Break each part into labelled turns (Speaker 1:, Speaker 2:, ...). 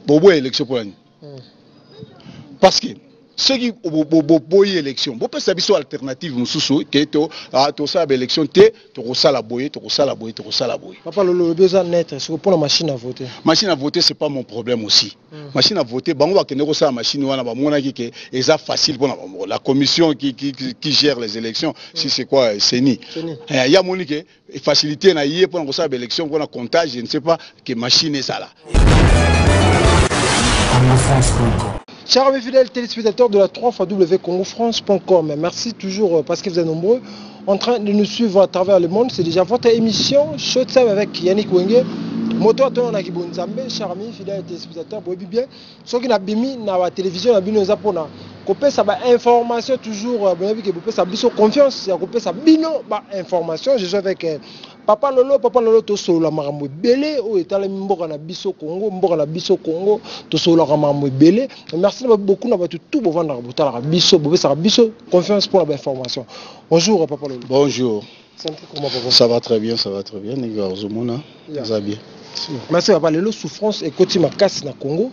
Speaker 1: Bobo élection pour l'année. Parce que ceux qui ont élection, vous pouvez savoir une alternative, tout ça, élection, tu as la boye, tu as la boye, tu as la boye.
Speaker 2: Papa, le besoin net, c'est pour la machine à voter.
Speaker 1: Machine à voter, ce n'est pas mon problème aussi. Machine à voter, on va que la machine, c'est facile pour la commission qui gère les élections. Si c'est quoi, c'est ni. Il y a mon facilité pour l'élection, pour le comptage, je ne sais pas que machine est ça là.
Speaker 2: Chers amis fidèles téléspectateurs de la 3xW CongoFrance.com, merci toujours parce que vous êtes nombreux en train de nous suivre à travers le monde. C'est déjà votre émission Showtime avec Yannick Wenge. Moto à ton Nagibonzambe, chers amis fidèles téléspectateurs, vous voyez bien, ceux qui n'ont pas mis dans la télévision, n'ont pas mis dans la ça va information toujours, vous avez vu que vous pouvez confiance, vous pouvez savoir information. Je suis avec Papa Lolo, to solo marambo belé, ou etala mboka na biso Congo, to solo marambo belé. Merci beaucoup na tout pour vendre la biso, confiance pour la information. Bonjour Papa Lolo.
Speaker 1: Bonjour.
Speaker 2: Comment
Speaker 1: ça va très bien, Niga Ozomona. Ça va bien.
Speaker 2: Merci Papa Lolo, souffrance et côté ma casse na Congo.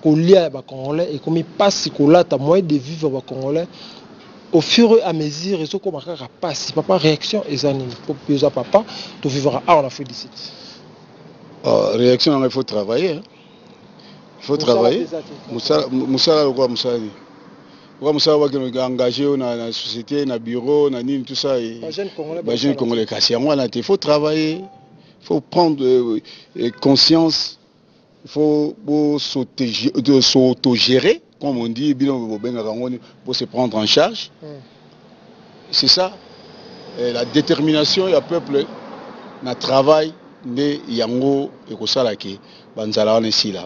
Speaker 2: Kolia ba Congolais et comme il passe kolata moyen de vivre ba Congolais. Au fur et à mesure, il faut passe. Papa, réaction est pour papa, tu vivras en Afrique du Sud.
Speaker 1: Réaction, il faut travailler. Il faut travailler. Moussala, Moussala engagé dans la société, dans le bureau, dans tout ça. Les jeunes Congolais, il faut travailler. Il faut prendre conscience. Il faut s'autogérer. Comme on dit, pour se prendre en charge. C'est ça. Et la détermination, il y a peuple, le travail, il y a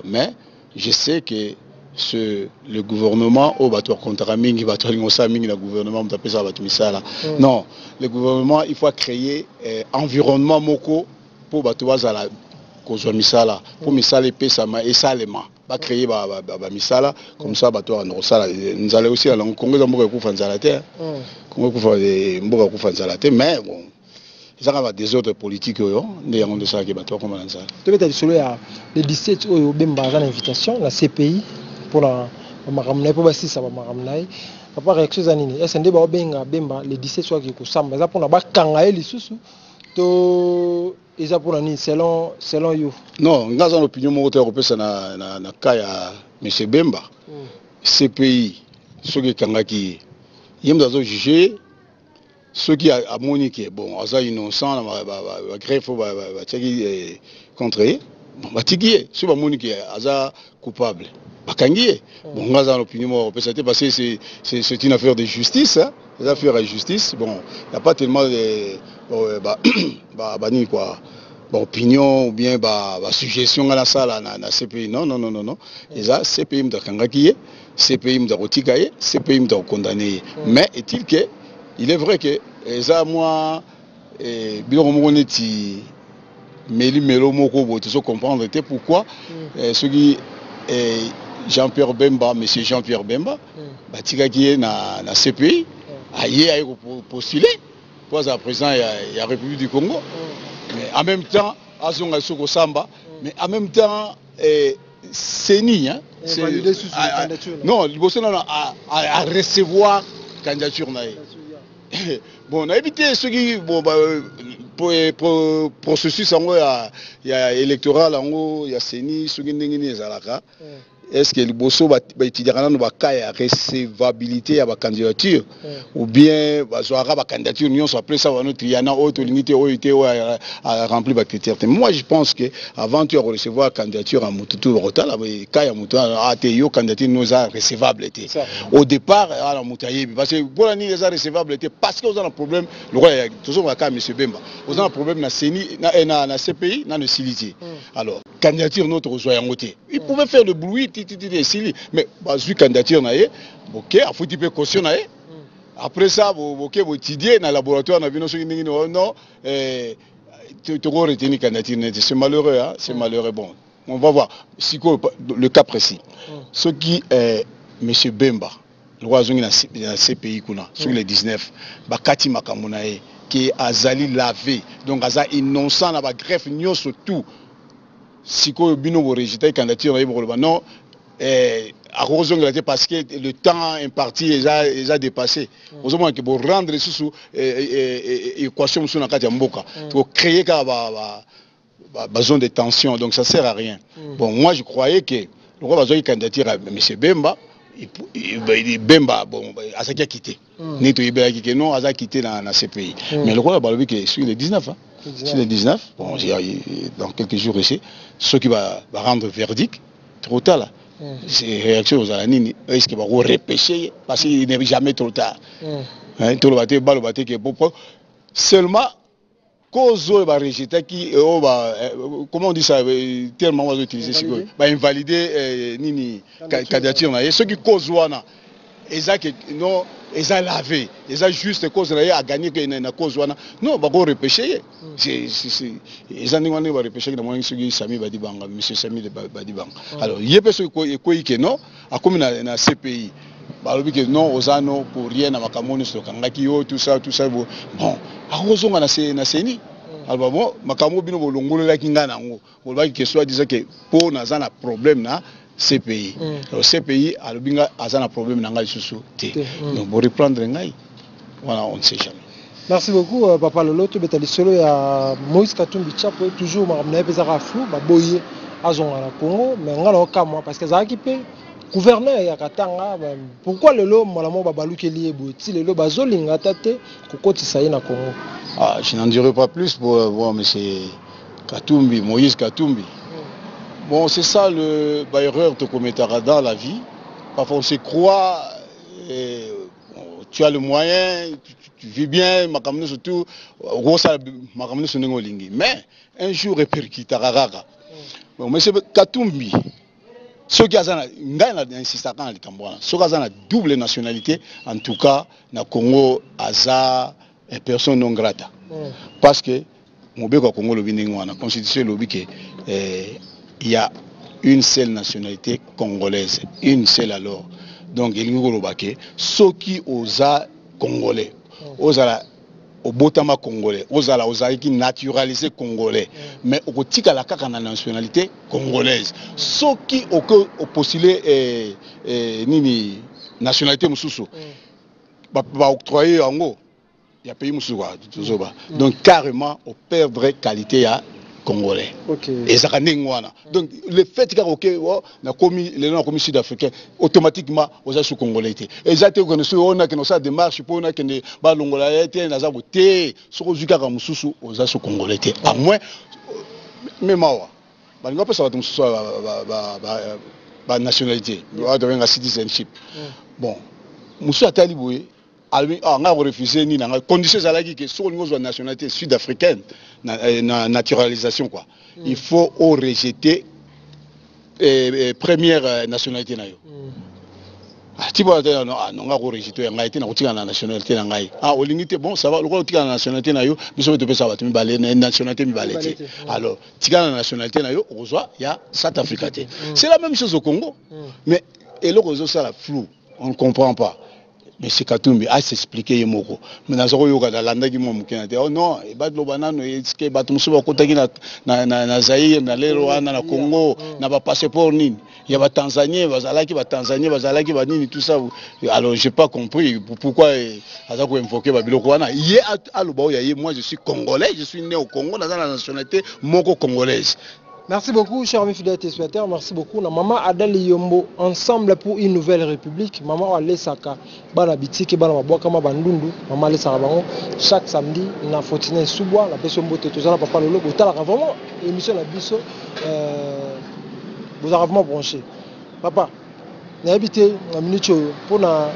Speaker 1: mais je sais que le gouvernement, non, le gouvernement, il faut créer un environnement pour pour misala et salema va créer misala comme ça nous allons aussi à la Congo mais bon ils ont des autres politiques de ça qui comme
Speaker 2: le 17 invitation la CPI pour la papa réaction zanini SND ba benga bemba le 17 soit qui kusamba za pour na ba kanga lisusu to ils ont pour selon you.
Speaker 1: Non, nous avons l'opinion européenne na kaya M. Bemba. CPI, ceux qui kangaki, ils ont jugé ceux qui a moniqué bon, ils innocent, la greffe va contre eux. Bah tikié, ceux qui moniqué, ils coupable. Bah kangié. Bon, nous avons l'opinion européenne parce que c'est une affaire de justice, hein. Les affaires de justice, bon, il n'y a pas tellement de quoi. Opinion ou bien suggestion à la salle na CPI non et ça CPI me kangaki CPI me rotikaye CPI me condamné mais est-il que il est vrai que ça moi biloko moko neti melo moko bo tu comprendre pourquoi ce qui Jean-Pierre Bemba monsieur Jean-Pierre Bemba batikaki na CPI aye postuler pour à présent il y a République du Congo. Mais en même temps, mais en même temps, c'est ni. Hein, non, il faut à recevoir candidature. Bon, on a évité ce qui. Bon, processus, il y a électoral, il y a CENI, ce qui est est-ce que le bosso va étudier la recevabilité à la candidature ou bien la candidature nous après ça va notre yana autre limité à remplir les critères. Moi je pense que avant de recevoir la candidature à Mututu Rotala cas ya Mututu a été candidature nous a recevable été au départ à la Mutaye parce que pour la les a recevable été parce que vous avez un problème le roi toujours le cas monsieur Bemba vous avez un problème na CENI na CPI na le Siliti alors candidature notre rejoint côté il pouvait faire le bruit mais la candidature ok il faut typer caution après ça ok vous étudiez dans le laboratoire non tu retenir candidature c'est malheureux hein? C'est malheureux bon on va voir le cas précis ce qui est monsieur Bemba le roi zongi na CPI kuna sur les 19 bakati makamunae qui azali lavé donc aza innocent na ba greffe nyo surtout siko bino bo résultat candidature na yebo non à cause de parce que le temps imparti est dépassé. Aux hommes qui vont rendre sous équation sur la carte mboka pour créer besoin de tension, donc ça sert à rien. Bon, moi je croyais que le roi besoin de candidature à M. Bemba, Bemba bon a ça qui a quitté. Neto Ibera qui non a quitté dans la CPI. Mais le roi a dit que sur les 19 hein. Sur les 19, bon, dans quelques jours ici, ceux qui va rendre verdict trop tard là. C'est réaction aux Alanini, est-ce qu'il va repêcher parce qu'il n'est jamais trop tard. Tout le bâté qui est pour seulement cause va rejeter qui comment on dit ça tellement on va utiliser c'est quoi va invalider nini candidature na ceux qui cause wana exact non ils ont lavé ils ont juste cause là à gagner que na cause wana non va go repêcher c'est ils ont dit va repêcher na moi celui Sami Badibanga monsieur Sami Badibanga alors il y a personne qui que non a comme na CPI balobi que non ozano pour rien na makamoni so kangaki yo tout ça bon akozonga na seni alors bon makamo bino bolongola kinga nango bolaki que soit disait que pour na zana problème na CPI alors CPI alobinga azana problème na ngai susu te donc pour reprendre ngai voilà on ne sait jamais.
Speaker 2: Merci beaucoup papa Lolo to betali solo ya Moïse Katumbi Chapo toujours makamna pezaka flou ba boye azonga na Congo mais ngala okamwa parce que za kipe gouverneur ya Katanga pourquoi lelo malamo babalukeli eboti lelo bazolinga tate kokotisa ye na Congo.
Speaker 1: Je n'en dirai pas plus pour voir monsieur Katumbi, Moïse Katumbi. Bon, c'est ça le erreur de commettre dans la vie. Parfois on se croit, tu as le moyen, tu vis bien, surtout, mais un jour répercute à bon, monsieur Katumbi. Ceux qui ont une double nationalité, en tout cas, na Congo, Aza, personne non grata. Parce que, Congo, la Constitution, il y a une seule nationalité congolaise, une seule alors. Donc, il y a ceux qui osent congolais, osent au botama congolais, osent qui naturalisé congolais, mais au tika la kaka na nationalité congolaise. Ceux qui ont postulé nini nationalité mususu, ba octroyer en gros, il y a pays mususu donc carrément on perdrait qualité à congolais. Et ça donc le fait que na commis sud-africain automatiquement aux sous congolais et ça te connaissez on a que nos démarche pour on a que ne ba longola été na za boté sur zuka ka mususu aux sous congolais à moins mais mawa ba nga pesa mususu ba nationalité ba devenir citizenship bon mususu atali boye on a refusé ni na condition zalaki que sur niveau de nationalité sud-africaine na naturalisation quoi. Il faut rejeter première nationalité na yo. Tu vois non on a rejeté on a été na nationalité na ngai. Au limite bon ça va le ko tika na nationalité na yo biso to pesa batumi balé nationalité mi balé. Alors tika na nationalité na yo reçoit il y a South Africa. C'est la même chose au Congo. Mais et le réseau ça la flou, on ne comprend pas. Mais c'est Katumbi a s'expliquer yemoko mais nazoko yoka da landa ki mo mukena te oh non e ba lobana no eske ba tumuso ba kotaki na Zaire na lero wana na Congo na ba passeport nini ya ba Tanzanie bazalaki ba nini tout ça alors j'ai pas compris pourquoi azako invoquer ba biloko wana ye aloba ya ye moi je suis congolais je suis né au Congo dans la nationalité moko congolaise.
Speaker 2: Merci beaucoup, chers amis fidèles téléspectateurs. Merci beaucoup. Maman Adèle Yombo, ensemble pour une nouvelle république. Maman Alessaka, Bana Bitiki, Bana Mabouakama, Bandundu, Maman Alessaka Bango, chaque samedi, na Fortine Soubois, la personne Bote, tout ça, Papa Lolo, vous avez vraiment émission la Bisso, vous avez vraiment branché. Papa, vous avez habité la minute pour na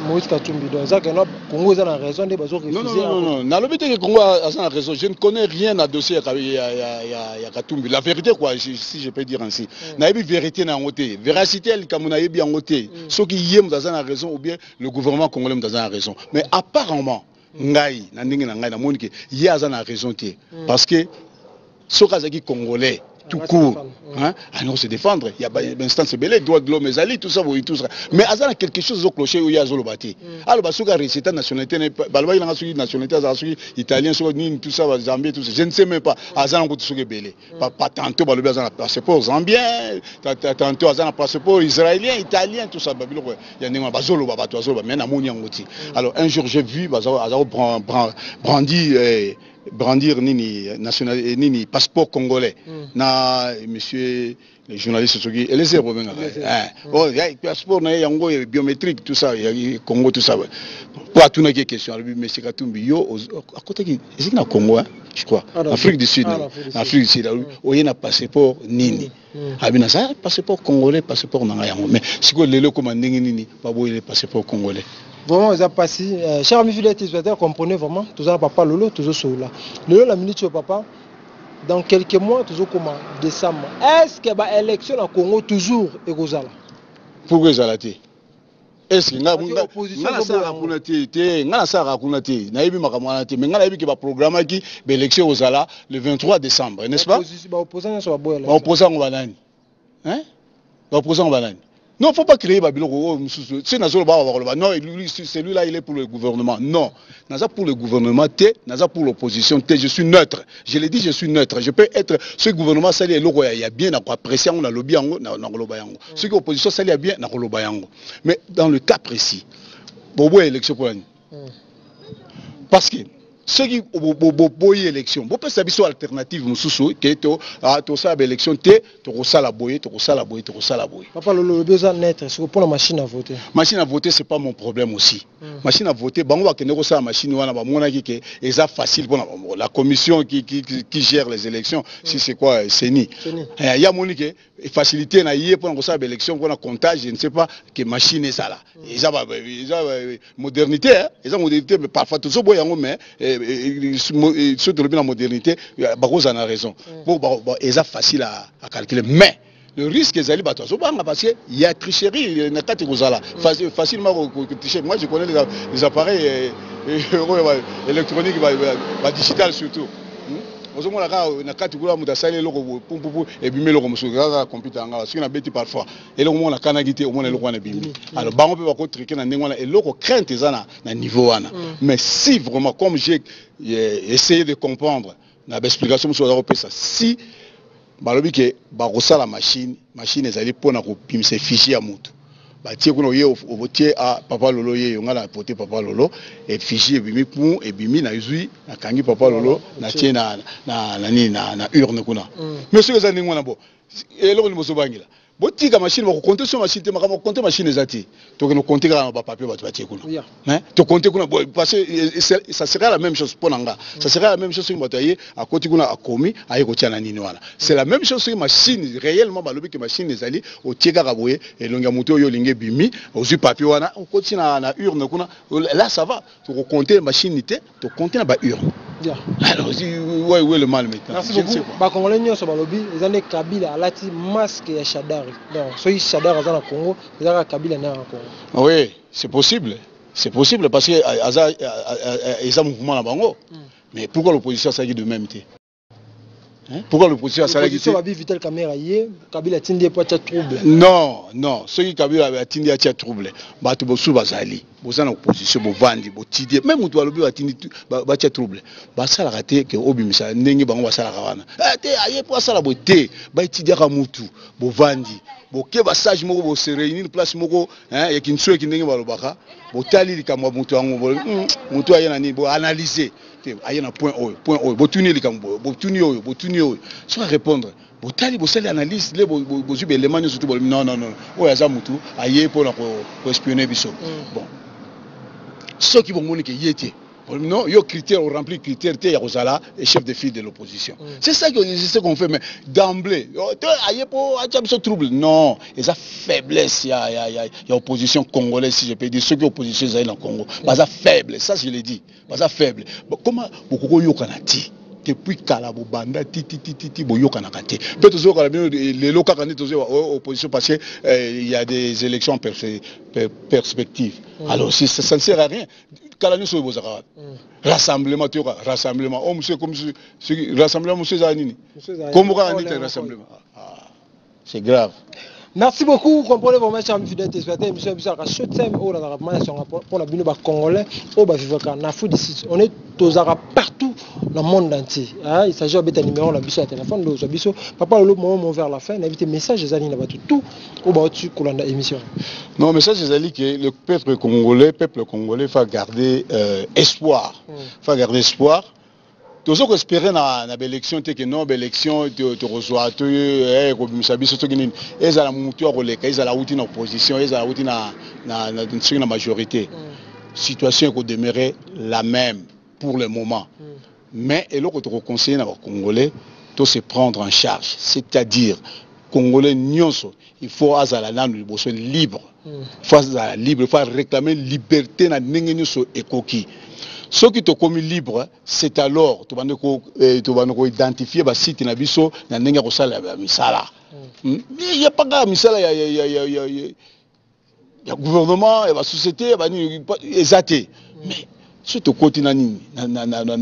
Speaker 2: Moïse Katumbi, donc ça, Congo a raison de refuser.
Speaker 1: Non, dans le but que Congo a raison, je ne connais rien à dossier à Katumbi. La vérité, quoi, si je peux dire ainsi. Il y a une vérité dans la véracité, il y a une vérité. Ceux qui y ont raison, ou bien le gouvernement congolais a raison. Mais apparemment, il y a raison. Parce que ceux qui sont congolais, tout court. Hein? Ah non, se défendre. Il y a une instance belée, droit de l'homme, tout ça, tout ça. Mais il y a quelque chose au clocher où il y a Zolobati. Alors, il y a une nationalité, il y a une nationalité italienne, tout ça, Zambie, tout ça. Je ne sais même pas. Il y a un belé. Pas tantôt, il y a un passeport zambien, tantôt, il y a un passeport israélien, italien, tout ça. Il y a un Zolobati, mais il y a un alors, un jour, j'ai vu, brandir nini passeport congolais na monsieur les journalistes et les zéros passeport na yango biométrique tout ça Congo tout ça pour tout na question monsieur Katumbi yo à côté qui c'est na Congo je crois Afrique du Sud Afrique du Sud oye na passeport nini abina ça passeport congolais passeport na yango mais siko lelo comme ndenge nini ba boye passeport congolais.
Speaker 2: Vraiment, ils ont passé. Chers amis fidèles téléspectateurs, comprenez vraiment, tout ça, papa Lolo, tout ça, là. Lolo, la minute, papa, dans quelques mois, tout ça, comment décembre. Est-ce qu'il y a une élection au Congo toujours et Gozala?
Speaker 1: Pourquoi ça l'a été? Est-ce qu'il y a une opposition? Élection aux Ala le 23 décembre, n'est-ce pas? Opposant non, il ne faut pas créer Babylon. C'est non, celui-là, il est pour le gouvernement. Non, Naza pour le gouvernement, Naza pour l'opposition, je suis neutre. Je l'ai dit, je suis neutre. Je peux être ce gouvernement, ça il y a bien apprécié, on a lobby, ce qui opposition, ça il y a bien, mais dans le cas précis, Bobo élection pour l'année. Parce que ceux qui ont une élection, vous pouvez savoir une alternative, qui est élection,
Speaker 2: Papa, le besoin net, c'est pour la machine à voter.
Speaker 1: Machine à voter, ce n'est pas mon problème aussi. Machine à voter, la machine, c'est facile pour la commission qui gère les élections, si c'est quoi, CENI. Il y a une facilité pour l'élection, pour le comptage, je ne sais pas, que machine est ça là. Ils ont modernité, mais parfois, tout ça, mais ceux de la modernité, Barroso en a raison. C'est facile à calculer. Mais le risque est d'aller parce qu'il y a tricherie, il y a une attaque facilement tricher. Moi je connais les appareils électroniques, digital surtout. Parfois et le moment canagité au moins le roi alors bango peut pas triquer na ndengwana et loko crainte ezana na niveau wana mais si vraiment comme j'ai essayé de comprendre na explication sur la ça si balobi ke ba la machine ezali pona ko pimisa fichier ya mutu batie kuna ye obotie a papa Lolo ye nga na pote papa Lolo et fichier bimi pou et bimi na izui na kangi papa Lolo na tie na urne kuna mais ce que ça ndingwana bo et loko ni mosobangila botika machine ba compter sur machine te makama compter machine ezati to que nous compter kana ba papier ba batie kuna hein to compter kuna parce que ça serait la même chose pour nanga ça serait la même chose sur motaye à côté kuna a commis aye ko tia na nini wana c'est la même chose sur machine réellement ba lobi que machine ezali o tieka ka boye et longa moto yo linge bimi ozu papier wana on continue na urne kuna là ça va to compter machine te to compter na ba urne alors ouais le mal maintenant
Speaker 2: merci beaucoup ba congolais nyonso ba lobi ezane Kabila alati masque ya Shadari. Donc, si Shadar est dans le Congo, il y a Kabila dans le Congo.
Speaker 1: Oui, c'est possible. C'est possible parce qu'il y a un mouvement là-bas. Mais pourquoi l'opposition s'agit de même thé? Pourquoi l'opposition s'agit de même
Speaker 2: Vital Caméra Kabila a pas de trouble.
Speaker 1: Non, ceux qui Kabila a tindi à trouble. Batu bosu bazali. Bosa na opposition bovandi botidi même tu alobi batindi ba trouble. Ba sala raté que obimisa ndenge bango ba sala kawana. Te aye po sala boté ba tidi ka mutu bovandi. Boke ba sage moko bo se réunir place moko ya kinso ki ndenge balobaka. Botali likamwa mutu ango mutu ayena ni bo analyser. Aye na point O botuni likambo botuni oyo soit répondre botali bosali analyse les bozubi éléments surtout non oyo aza mutu aye pour na ko espionner biso bon ceux qui vont monique yété non yo critère rempli critère té ya kozala et chef de file de l'opposition c'est ça qu'on fait mais d'emblée aye pour acha biso trouble non et ça faiblesse ya opposition congolaise si je peux dire ceux qui opposition za dans Congo baza faible ça je l'ai dit baza faible comment beaucoup yo kanati depuis Kalabo Banda titi boyoka nakate peut toujours les locaux quand toujours opposition parce que il y a des élections en perspective alors ça ne sert à rien kala nyonso oyo bozaka rassemblement to rassemblement oh monsieur comme rassemblement monsieur zanini comme ka nite rassemblement c'est grave.
Speaker 2: Merci beaucoup. Vous comprenez vraiment, chers amis fidèles téléspectateurs, émission à Shotsem, pour la bino congolais, au Bavivaka, Nafou d'ici. On est tous partout dans le monde entier. Il s'agit de numéro, la biso à téléphone, le biso. Papa, le moment vers la fin, invité message, les amis, tout au bas dessus, qu'on a émission.
Speaker 1: Non, message, c'est que le peuple congolais va garder espoir. Va garder espoir. Toujours que espérer na élection te que non élection te reçoit te comme ça biso to kinini ezala mutu akoleka ezala uti na opposition ezala uti na majorité situation ko demeurer la même pour le moment mais et l'autre te conseiller na congolais to se prendre en charge, c'est-à-dire congolais nyonso il faut azala nanu liboso libre face à libre, il faut réclamer liberté na ndenge nyonso ekoki. Ce qui te commis libre, c'est alors tu vas nous identifier les sites na biso na ndenge ko sala ya misala. Il y a pas de misala il y a gouvernement, il y a société, il y a exacté. Mais ce que côté na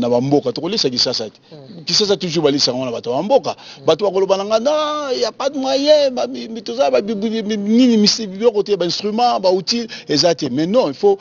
Speaker 1: bamboka to kolisa kisasa toujours balisa ngona bato bamboka bato bakoloba nga non il y a pas de moyen mitoza ba nini misibio côté ba instrument ba outil exacté. Mais non, il faut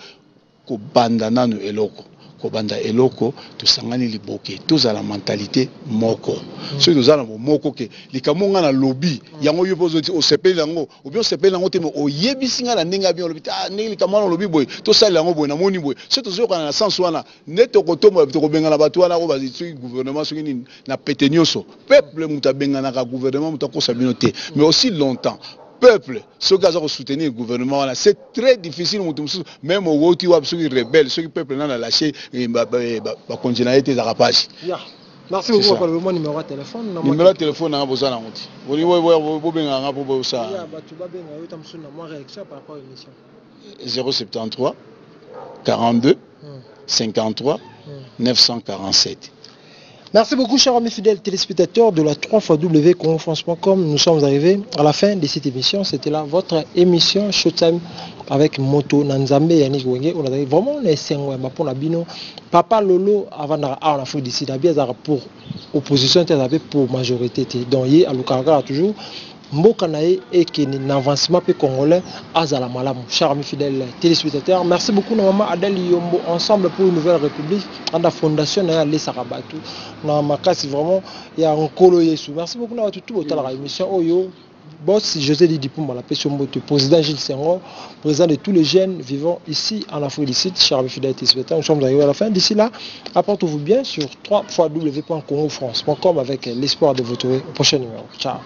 Speaker 1: ko banda nanu eloko. Kobanda eloko to sangani liboke to za la mentalité moko so to za na moko ke likamonga na lobby yango yobozo ti o sepeli yango ou bien sepeli yango te o yebisinga na ndinga bien lobby ah ndinga likamona lobby boy to sala yango boy na moni boy so to zoka na sens wana neto kotomba to kobenga na bato wana ko bazi gouvernement so ni na petenyoso peuple muta benga na gouvernement muta ko sabino te mais aussi longtemps peuple, ceux qui ont soutenu le gouvernement, c'est très difficile, même au Woti ou ceux qui rebelles, ceux qui peuple n'a lâché, va continuer à être rapage.
Speaker 2: Merci beaucoup pour le numéro de téléphone.
Speaker 1: Numéro de téléphone, on a besoin d'un outil. Vous avez besoin 073 42 53 947.
Speaker 2: Merci beaucoup, chers amis fidèles téléspectateurs de la 3xW.com. Nous sommes arrivés à la fin de cette émission. C'était là votre émission Showtime avec Moto Nanzambe Yannick Wenge. On a vraiment essayé pour la bino. Papa Lolo avant on a fait d'ici pour opposition, pour majorité. Donc il y a le toujours. Mboka nae et qui n'avancement peu congolais azala malamu. Chers amis fidèles téléspectateurs, merci beaucoup na maman Adèle Yombo ensemble pour une nouvelle république dans la fondation na les Sarabatu na makasi vraiment il y a un kolo yesu. Merci beaucoup na tout la émission oyo boss José Didipumba la passion moto président Gilles Senghor président de tous les jeunes vivant ici en Afrique du Sud. Chers amis fidèles téléspectateurs, nous sommes arrivés à la fin. D'ici là, apportez-vous bien sur www.congofrance.com avec l'espoir de vous retrouver au prochain numéro. Ciao.